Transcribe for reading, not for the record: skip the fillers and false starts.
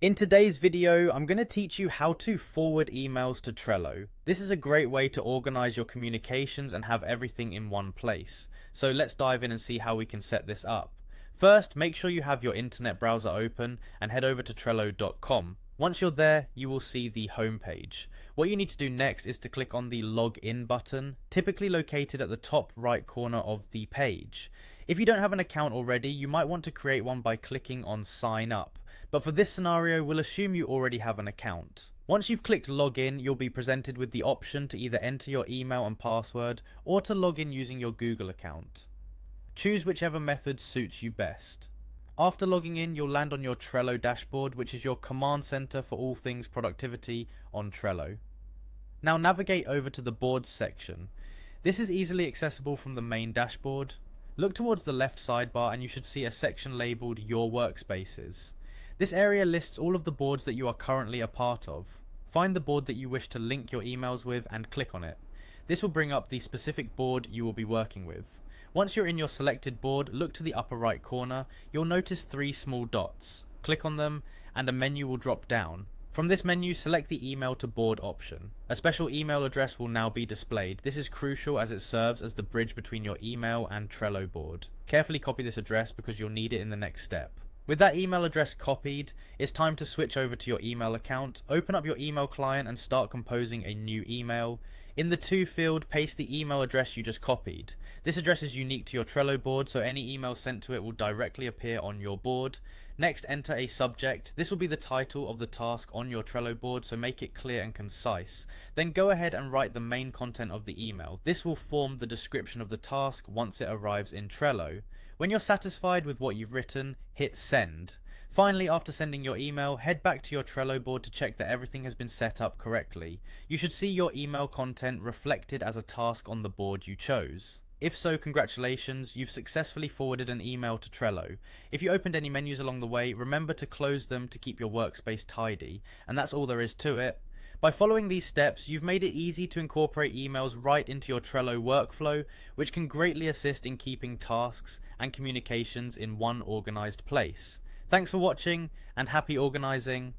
In today's video, I'm going to teach you how to forward emails to Trello. This is a great way to organize your communications and have everything in one place. So let's dive in and see how we can set this up. First, make sure you have your internet browser open and head over to Trello.com. Once you're there, you will see the home page. What you need to do next is to click on the Login button, typically located at the top right corner of the page. If you don't have an account already, you might want to create one by clicking on Sign Up. But for this scenario, we'll assume you already have an account. Once you've clicked Login, you'll be presented with the option to either enter your email and password or to log in using your Google account. Choose whichever method suits you best. After logging in, you'll land on your Trello dashboard, which is your command center for all things productivity on Trello. Now navigate over to the Boards section. This is easily accessible from the main dashboard. Look towards the left sidebar and you should see a section labeled Your Workspaces. This area lists all of the boards that you are currently a part of. Find the board that you wish to link your emails with and click on it. This will bring up the specific board you will be working with. Once you're in your selected board, look to the upper right corner. You'll notice 3 small dots. Click on them and a menu will drop down. From this menu, select the email to board option. A special email address will now be displayed. This is crucial as it serves as the bridge between your email and Trello board. Carefully copy this address because you'll need it in the next step. With that email address copied, it's time to switch over to your email account. Open up your email client and start composing a new email. In the To field, paste the email address you just copied. This address is unique to your Trello board, so any email sent to it will directly appear on your board. Next, enter a subject. This will be the title of the task on your Trello board, so make it clear and concise. Then go ahead and write the main content of the email. This will form the description of the task once it arrives in Trello. When you're satisfied with what you've written, hit send. Finally, after sending your email, head back to your Trello board to check that everything has been set up correctly. You should see your email content reflected as a task on the board you chose. If so, congratulations, you've successfully forwarded an email to Trello. If you opened any menus along the way, remember to close them to keep your workspace tidy, and that's all there is to it. By following these steps, you've made it easy to incorporate emails right into your Trello workflow, which can greatly assist in keeping tasks and communications in one organized place. Thanks for watching, and happy organizing.